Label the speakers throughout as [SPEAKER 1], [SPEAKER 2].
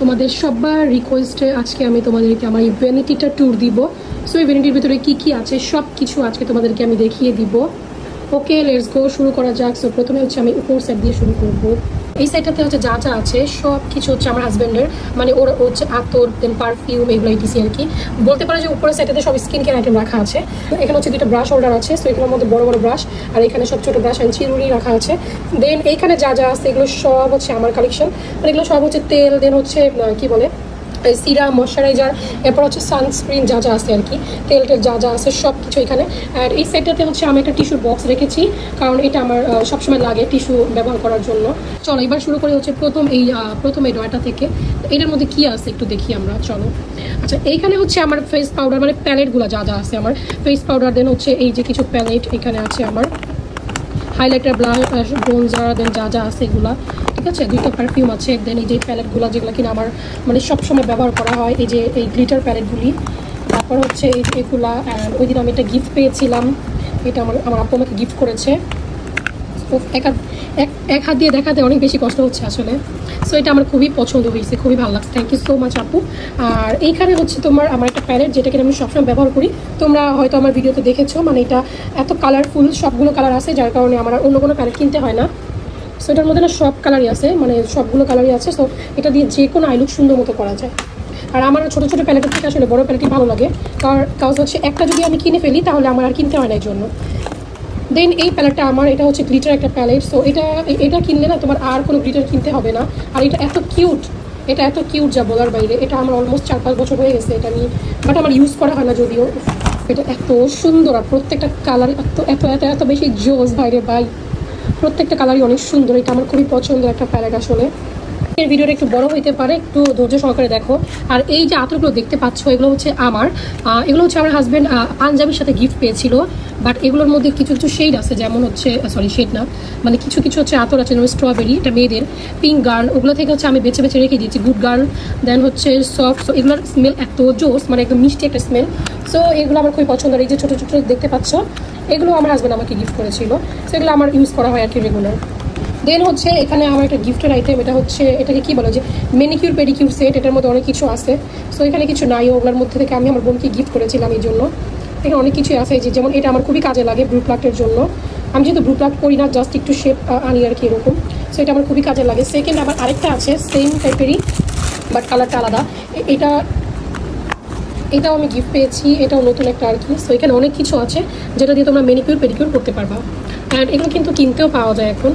[SPEAKER 1] তোমাদের সবার রিকোয়েস্টে আজকে আমি তোমাদেরকে আমার এই ভ্যানিটিটা ট্যুর দিব। সো এই ভ্যানিটির ভিতরে কী কী আছে সব কিছু আজকে তোমাদেরকে আমি দেখিয়ে দিব। ওকে, লেটস গো, শুরু করা যাক। সো প্রথমে হচ্ছে আমি উপর সাইড দিয়ে শুরু করবো। এই সাইডটাতে হচ্ছে যা যা আছে সব কিছু হচ্ছে আমার হাজব্যান্ডের, মানে ওর হচ্ছে আতর দেন পারফিউম এগুলো ইটিসি আর কি। বলতে পারো যে উপরের সাইডটাতে সব স্কিন কেয়ার আইটেম রাখা আছে। এখানে হচ্ছে দুটো ব্রাশ হোল্ডার আছে, সো এগুলোর মধ্যে বড় বড় ব্রাশ, আর এখানে সব ছোটো ব্রাশ অ্যান্ড চিরুনি রাখা আছে। দেন এইখানে যা যা আছে এগুলো সব হচ্ছে আমার কালেকশন, মানে এগুলো সব হচ্ছে তেল, দেন হচ্ছে কি বলে সিরাম, ময়শ্চারাইজার, এরপর হচ্ছে সানস্ক্রিন যা যা আছে আর কি, তেল যা যা আছে সব কিছু এখানে। আর এই সাইডটাতে হচ্ছে আমি একটা টিস্যুর বক্স রেখেছি, কারণ এটা আমার সবসময় লাগে টিস্যু ব্যবহার করার জন্য। চলো এবার শুরু করে হচ্ছে প্রথম এই ড্রয়ারটা থেকে। এটার মধ্যে কি আছে একটু দেখি আমরা, চলো। আচ্ছা, এইখানে হচ্ছে আমার ফেস পাউডার, মানে প্যালেটগুলো যা যা আছে আমার ফেস পাউডার, দেন হচ্ছে এই যে কিছু প্যালেট এখানে আছে আমার, হাইলাইটার, ব্লাশ, ব্রোঞ্জার, দেন যা যা আছে এগুলা, ঠিক আছে। দুইটা পারফিউম আছে, দেন এই যে প্যালেটগুলো যেগুলো কিনা আমার মানে সবসময় ব্যবহার করা হয়, এই যে এই গ্লিটার প্যালেটগুলি। তারপর হচ্ছে এগুলা, অ্যান্ড ওই দিন আমি একটা গিফট পেয়েছিলাম, এটা আমার আপু আমাকে গিফট করেছে। এক হাত দিয়ে দেখাতে অনেক বেশি কষ্ট হচ্ছে আসলে। সো এটা আমার খুবই পছন্দ হয়েছে, খুবই ভালো লাগছে, থ্যাংক ইউ সো মাচ আপু। আর এইখানে হচ্ছে তোমার আমার একটা প্যালেট, যেটাকে আমি সবসময় ব্যবহার করি, তোমরা হয়তো আমার ভিডিওতে দেখেছো, মানে এটা এত কালারফুল, সবগুলো কালার আছে, যার কারণে আমার অন্য কোনো প্যালেট কিনতে হয় না। সো এটার মধ্যে না সব কালারই আছে, মানে সবগুলো কালারই আছে। সো এটা দিয়ে যে কোনো আই লুক সুন্দর মতো করা যায়। আর আমার ছোটো ছোটো প্যালেটের থেকে আসলে বড়ো প্যালেটই ভালো লাগে, কারণ হচ্ছে একটা যদি আমি কিনে ফেলি তাহলে আমার আর কিনতে হয় না এই জন্য। দেন এই প্যালেটটা আমার, এটা হচ্ছে গ্লিটার একটা প্যালেট। সো এটা কিনলে না তোমার আর কোনো গ্লিটার কিনতে হবে না। আর এটা এত কিউট যা বলার বাইরে। এটা আমার অলমোস্ট 4-5 বছর হয়ে গেছে এটা নিয়ে, বাট আমার ইউজ করা হয় না যদিও। এটা এত সুন্দর, আর প্রত্যেকটা কালার এত এত এত এত বেশি জোস বাইরে বাই, প্রত্যেকটা কালারই অনেক সুন্দর। এটা আমার খুবই পছন্দের একটা প্যালেট আসলে। এর ভিডিওটা একটু বড় হইতে পারে, একটু ধৈর্য সহকারে দেখো। আর এই যে আতরগুলো দেখতে পাচ্ছ এগুলো হচ্ছে এগুলো হচ্ছে আমার হাজব্যান্ড পাঞ্জাবির সাথে গিফট পেয়েছিল। বাট এগুলোর মধ্যে কিছু কিছু শেড আছে, যেমন হচ্ছে শেড না, মানে কিছু কিছু হচ্ছে আতর আছে, যেমন স্ট্রবেরি, এটা মেয়েদের, পিঙ্ক গার্ল, ওগুলো থেকে হচ্ছে আমি বেছে বেছে রেখে দিয়েছি। গুড গার্ল, দেন হচ্ছে সফট। সো এগুলোর স্মেল এত জোস, মানে একদম মিষ্টি একটা স্মেল। সো এগুলো আমার খুবই পছন্দের। এই যে ছোটো ছোটো দেখতে পাচ্ছ, এগুলো আমার হাজব্যান্ড আমাকে গিফট করেছিল। সো এগুলো আমার ইউজ করা হয় আর কি রেগুলার। দেন হচ্ছে এখানে আমার একটা গিফটের আইটেম, এটা হচ্ছে এটাকে কি বলে যে ম্যানিকিউর পেডিকিউর সেট। এটার মধ্যে অনেক কিছু আছে। সো এখানে কিছু নাই, ওগুলোর মধ্যে থেকে আমি আমার বোনকে গিফট করেছিলাম এই জন্য। এখানে অনেক কিছু আছে, যে যেমন এটা আমার খুবই কাজে লাগে ব্রু প্লাকের জন্য। আমি যেহেতু ব্রু প্লাক করি না, জাস্ট একটু শেপ আনি আর কি এরকম। সো এটা আমার খুবই কাজে লাগে। সেকেন্ড আবার আরেকটা আছে সেম টাইপেরই, বাট কালারটা আলাদা। এটাও আমি গিফট পেয়েছি, এটাও নতুন একটা আর কি। সো এখানে অনেক কিছু আছে যেটা দিয়ে তোমরা ম্যানিকিউর পেডিকিউর করতে পারবা, অ্যান্ড এগুলো কিন্তু কিনতেও পাওয়া যায় এখন।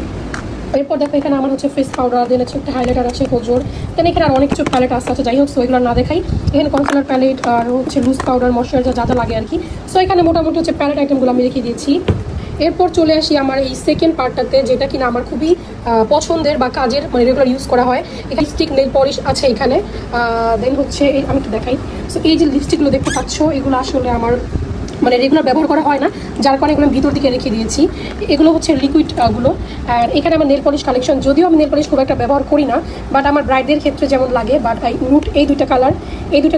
[SPEAKER 1] এরপর দেখো এখানে আমার হচ্ছে ফেস পাউডার, দেন হচ্ছে একটা হাইলাইটার আছে কোজোর, দেন এখানে আর অনেক কিছু প্যালেট আছে। যাই হোক, সো এগুলো না দেখাই। এখানে কনসিলার প্যালেট আর হচ্ছে লুজ পাউডার, ময়শ্চারাইজার যা যা লাগে আর কি। সো এখানে মোটামুটি হচ্ছে প্যালেট আইটেমগুলো আমি রেখে দিয়েছি। এরপর চলে আসি আমার এই সেকেন্ড পার্টটাতে, যেটা কিনা আমার খুবই পছন্দের বা কাজের, মানে রেগুলার ইউজ করা হয়। এখানে লিপস্টিক, নেল পলিশ আছে এখানে। দেন হচ্ছে আমি একটু দেখাই। সো এই যে লিপস্টিকগুলো দেখতে পাচ্ছ, এগুলো আসলে আমার মানে রেগুলার ব্যবহার করা হয় না, যার কারণে এগুলো ভিতর দিকে রেখে দিয়েছি। এগুলো হচ্ছে লিকুইডগুলো। আর এখানে আমার নেল পলিশ কালেকশন, যদিও আমি নেল পলিশ খুব একটা ব্যবহার করি না, বাট আমার ব্রাইডদের ক্ষেত্রে যেমন লাগে। বাট নুট এই দুটো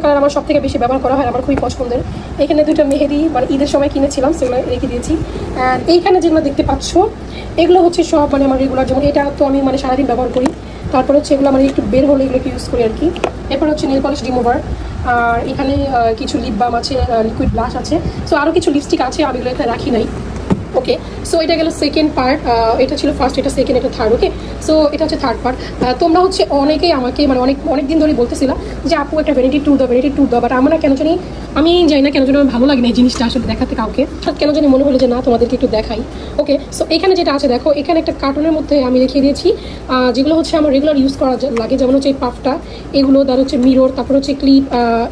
[SPEAKER 1] কালার আমার সব থেকে বেশি ব্যবহার করা হয়, আমার খুবই পছন্দের। এখানে দুটো মেহেদি, মানে ঈদের সময় কিনেছিলাম, সেগুলো রেখে দিয়েছি। অ্যান্ড এইখানে যেগুলো দেখতে পাচ্ছ এগুলো হচ্ছে সব মানে আমার রেগুলার, যেমন এটা তো আমি মানে সারাদিন ব্যবহার করি। তারপর হচ্ছে এগুলো মানে একটু বের হলে এগুলোকে ইউজ করি আর কি। এরপর হচ্ছে নেল পলিশ রিমুভার, আর এখানে কিছু লিপ বাম আছে, লিকুইড ব্লাশ আছে। সো আরও কিছু লিপস্টিক আছে, আমি এগুলো এখানে রাখি নাই। ওকে, সো এটা গেল সেকেন্ড পার্ট। এটা ছিল ফার্স্ট, এটা সেকেন্ড, এটা থার্ড। ওকে, সো এটা হচ্ছে থার্ড পার্ট। তোমরা হচ্ছে অনেকেই আমাকে মানে অনেক দিন ধরে বলতেছিলাম যে আপু একটা ভ্যানিটি ট্যুর দাও, বাট আমার কেন জানি, আমি জানি না কেন জানি আমার ভালো লাগে না এই জিনিসটা আসলে দেখাতে কাউকে। কেন জানি মনে হলো যে না, তোমাদেরকে একটু দেখাই। ওকে, সো এখানে যেটা আছে দেখো, এখানে একটা কার্টুনের মধ্যে আমি রেখে দিয়েছি যেগুলো হচ্ছে আমার রেগুলার ইউজ করা লাগে, যেমন হচ্ছে এই পাফটা, এগুলো, তার হচ্ছে মিরর, তারপর হচ্ছে ক্লিপ,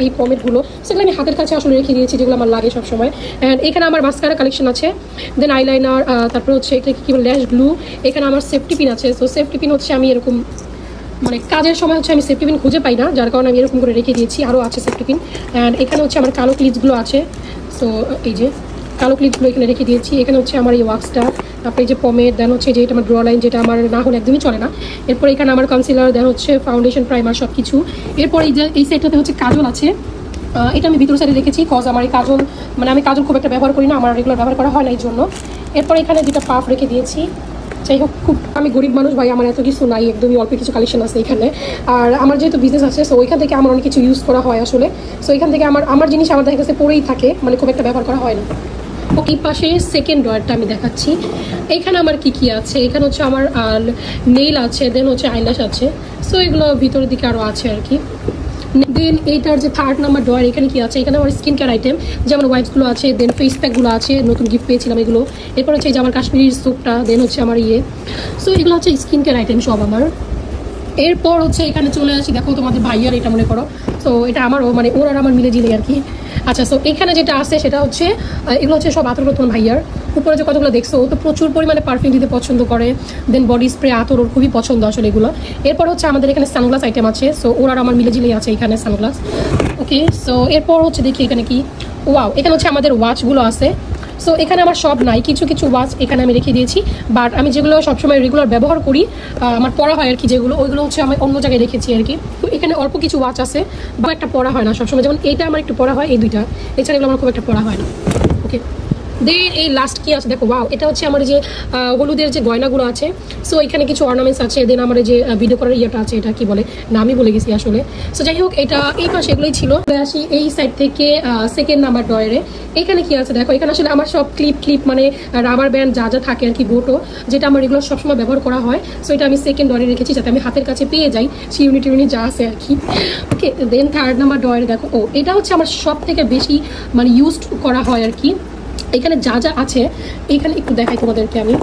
[SPEAKER 1] এই পমেটগুলো, সেগুলো আমি হাতের কাছে আসলে রেখে দিয়েছি, যেগুলো আমার লাগে সবসময়। অ্যান্ড এখানে আমার মাস্কারা কালেকশন আছে, দেন আইলাইনার, তারপর হচ্ছে এটাকে কি বলে ল্যাশ গ্লু। এখানে আমার সেফটি পিন আছে। সো সেফটি পিন হচ্ছে আমি এরকম, মানে কাজের সময় হচ্ছে আমি সেফটি পিন খুঁজে পাই না, যার কারণে আমি এরকম করে রেখে দিয়েছি। আরও আছে সেফটি পিন। অ্যান্ড এখানে হচ্ছে আমার কালো ক্লিপসগুলো আছে। সো এই যে কালো ক্লিপসগুলো এখানে রেখে দিয়েছি। এখানে হচ্ছে আমার এই ওয়াক্সটা, তারপরে এই যে পমেড, দেন হচ্ছে যে এটা আমার ড্র লাইন, যেটা আমার না হলে একদমই চলে না। এরপর এখানে আমার কনসিলার, দেন হচ্ছে ফাউন্ডেশন, প্রাইমার, সব কিছু। এরপর এই সাইডটাতে হচ্ছে কাজল আছে। এটা আমি ভিতর সাইডে রেখেছি, কজ আমার এই কাজল, মানে আমি কাজল খুব একটা ব্যবহার করি না, আমার রেগুলার ব্যবহার করা হয় না এই জন্য। এরপর এখানে দুটো পাফ রেখে দিয়েছি। যাই হোক, খুব আমি গরিব মানুষ ভাই, আমার এত কিছু নাই, একদমই অল্প কিছু কালেকশন আছে এখানে। আর আমার যেহেতু বিজনেস আছে, সো ওইখান থেকে আমার অনেক কিছু ইউজ করা হয় আসলে। সো এখান থেকে আমার জিনিস আমার দেখা কাছে পড়েই থাকে, মানে খুব একটা ব্যবহার করা হয় না। এই পাশে সেকেন্ড ড্রয়ারটা আমি দেখাচ্ছি। এখানে আমার কি আছে, এখানে হচ্ছে আমার নেইল আছে, দেন হচ্ছে আইল্যাশ আছে। সো এগুলো ভিতরের দিকে আরও আছে আর কি। দেন এইটার যে থার্ড নাম্বার ড্রয়ার, এখানে কি আছে, এখানে আমার স্কিন কেয়ার আইটেম যেমন ওয়াইপসগুলো আছে, দেন ফেস প্যাকগুলো আছে, নতুন গিফট পেয়েছিলাম এগুলো। এরপর হচ্ছে এই যে আমার কাশ্মীরি স্যুপটা, দেন হচ্ছে আমার সো এগুলো হচ্ছে স্কিন কেয়ার আইটেম সব আমার। এরপর হচ্ছে এখানে চলে আসি, দেখো তোমাদের ভাইয়ার এটা মনে করো। সো এটা আমারও মানে ওর আর আমার মিলে জিলে আর কি। আচ্ছা, সো এখানে যেটা আছে সেটা হচ্ছে এগুলো হচ্ছে সব আতর তোমার ভাইয়ার। উপরে যে কতগুলো দেখছো, ও তো প্রচুর পরিমাণে পারফিউম দিতে পছন্দ করে, দেন বডি স্প্রে, আতর ওর খুবই পছন্দ আসলে এগুলো। এরপর হচ্ছে আমাদের এখানে সানগ্লাস আইটেম আছে, সো ওর আর আমার মিলে জিলেই আছে এখানে সানগ্লাস। ওকে, সো এরপর হচ্ছে দেখি এখানে কি, ওয়াও, এখানে হচ্ছে আমাদের ওয়াচগুলো আছে। সো এখানে আমার সব নাই, কিছু কিছু ওয়াচ এখানে আমি রেখে দিয়েছি, বাট আমি যেগুলো সবসময় রেগুলার ব্যবহার করি, আমার পড়া হয় আর কি যেগুলো, ওইগুলো হচ্ছে আমি অন্য জায়গায় রেখেছি আর কি। তো এখানে অল্প কিছু ওয়াচ আছে, বা একটা পড়া হয় না সবসময়, যেমন এইটা আমার একটু পড়া হয়, এই দুইটা, এছাড়া এগুলো আমার খুব একটা পড়া হয় না। ওকে, দেন এই লাস্ট কি আছে দেখো, ওয়াও, এটা হচ্ছে আমার যে হলুদের যে গয়নাগুলো আছে। সো এখানে কিছু অর্নামেন্টস আছে, দেন আমার যে ভিডিও করার ইয়েটা আছে, এটা কি বলে নামই বলে গেছি আসলে। সো যাই হোক, এটা এই পাশে এগুলোই ছিল। আসি এই সাইড থেকে সেকেন্ড নাম্বার ড্রয়ারে, এখানে কি আছে দেখো, এখানে আসলে আমার সব ক্লিপ মানে রাবার ব্যান্ড যা যা থাকে আর কি, গোটো, যেটা আমার এগুলো সবসময় ব্যবহার করা হয়। সো এটা আমি সেকেন্ড ড্রয়ারে রেখেছি, যাতে আমি হাতের কাছে পেয়ে যাই সেই ইউনিট যা আছে আর কি। ওকে, দেন থার্ড নাম্বার ড্রয়ারে দেখো, ও এটা হচ্ছে আমার সব থেকে বেশি মানে ইউজ করা হয় আর কি। এখানে যা যা আছে, এখানে একটু দেখাই তোমাদেরকে আমি।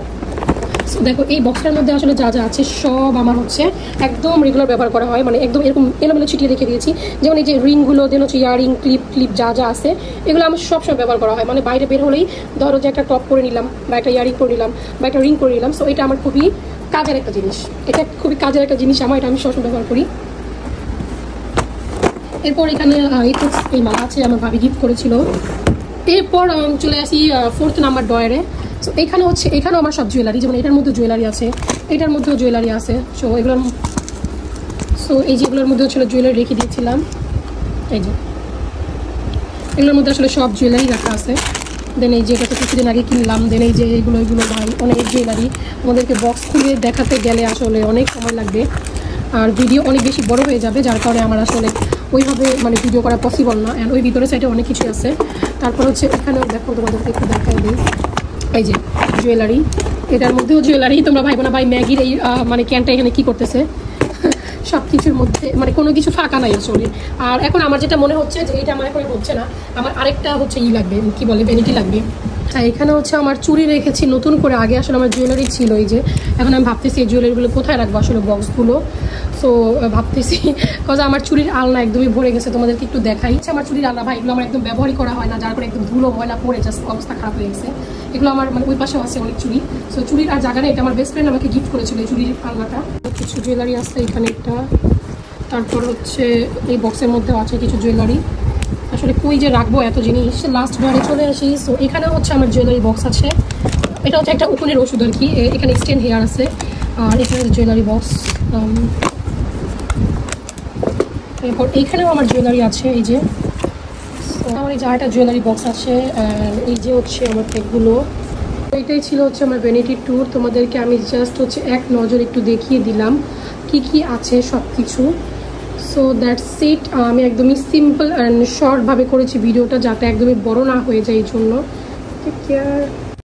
[SPEAKER 1] দেখো এই বক্সটার মধ্যে আসলে যা যা আছে সব আমার হচ্ছে একদম রেগুলার ব্যবহার করা হয়, মানে একদম এরকম এলোমেলো ছিটিয়ে রেখে দিয়েছি। যেমন এই যে রিংগুলো, দেন হচ্ছে ইয়ারিং, ক্লিপ যা যা আছে, এগুলো আমার সবসময় ব্যবহার করা হয়। মানে বাইরে বের হলেই ধরো যে একটা টপ করে নিলাম, বা একটা ইয়ারিং করে নিলাম, বা একটা রিং করে নিলাম। সো এটা আমার খুবই কাজের একটা জিনিস, এটা খুবই কাজের একটা জিনিস আমার, এটা আমি সবসময় ব্যবহার করি। এরপর এখানে এই মালা আছে, আমার ভাবি গিফট করেছিল। এরপর চলে আসি ফোর্থ নাম্বার ড্রয়ারে। সো এখানে হচ্ছে, এখানেও আমার সব জুয়েলারি, যেমন এটার মধ্যে জুয়েলারি আছে, এটার মধ্যেও জুয়েলারি আছে। সো এই যেগুলোর মধ্যে ছিল জুয়েলারি রেখে দিয়েছিলাম, এই যে এগুলোর মধ্যে আসলে সব জুয়েলারি রাখা আছে। দেন এই যে এটা তো কিছুদিন আগে কিনলাম, দেন এই যে এগুলো ভাই অনেক জুয়েলারি, আমাদেরকে বক্স খুলে দেখাতে গেলে আসলে অনেক সময় লাগবে, আর ভিডিও অনেক বেশি বড় হয়ে যাবে, যার কারণে আমার আসলে ওইভাবে মানে ভিডিও করা পসিবল না। অ্যান্ড ওই ভিতরের সাইডে অনেক কিছু আছে। তারপর হচ্ছে এখানেও দেখো, তোমাদেরকে একটু দেখাই দিই, এই যে জুয়েলারি, এটার মধ্যেও জুয়েলারি। তোমরা ভাইবো না ভাই ম্যাগির এই মানে ক্যানটা এখানে কি করতেছে, সব কিছুর মধ্যে মানে কোনো কিছু ফাঁকা নাই আসলে। আর এখন আমার যেটা মনে হচ্ছে যে এটা আমার এখন হচ্ছে না, আমার আরেকটা হচ্ছে লাগবে, কি বলে ভ্যানিটি লাগবে। হ্যাঁ, এখানে হচ্ছে আমার চুড়ি রেখেছি নতুন করে, আগে আসলে আমার জুয়েলারি ছিল এই যে, এখন আমি ভাবতেছি এই জুয়েলারিগুলো কোথায় রাখবো আসলে বক্সগুলো। সো ভাবতেছি, কজ আমার চুড়ির আলনা একদমই ভরে গেছে, তোমাদেরকে একটু দেখাই। আমার চুড়ির আলনা ভাই, এগুলো আমার একদম ব্যবহারই করা হয় না, যার পরে একদম ধুলো ময়লা পড়ে জাস্ট অবস্থা খারাপ হয়ে গেছে। এগুলো আমার মানে ওই পাশেও আছে অনেক চুড়ি। সো চুড়ির আর জায়গা নেই, এটা আমার বেস্ট ফ্রেন্ড আমাকে গিফট করেছিল এই চুড়ির আলনাটা। কিছু জুয়েলারি আছে এখানে একটা, তারপর হচ্ছে এই বক্সের মধ্যেও আছে কিছু জুয়েলারি। আসলে কই যে রাখবো এত জিনিস। লাস্ট ড্রয়ারে চলে আসি। সো এখানেও হচ্ছে আমার জুয়েলারি বক্স আছে, এটা হচ্ছে একটা উকুনের ওষুধ আর কি। এখানে স্টেন হেয়ার আছে, আর এখানে জুয়েলারি বক্স। এরপর এইখানেও আমার জুয়েলারি আছে, এই যে আমার এই জায়গাটা জুয়েলারি বক্স আছে। এই যে হচ্ছে আমার পেকগুলো। এইটাই ছিল হচ্ছে আমার ভ্যানিটি ট্যুর। তোমাদেরকে আমি জাস্ট হচ্ছে এক নজর একটু দেখিয়ে দিলাম কি কি আছে সব কিছু। So that's it. আমি একদমই সিম্পল অ্যান্ড শর্টভাবে করেছি ভিডিওটা, যাতে একদমই বড় না হয়ে যায়, এই জন্য টেক কেয়ার।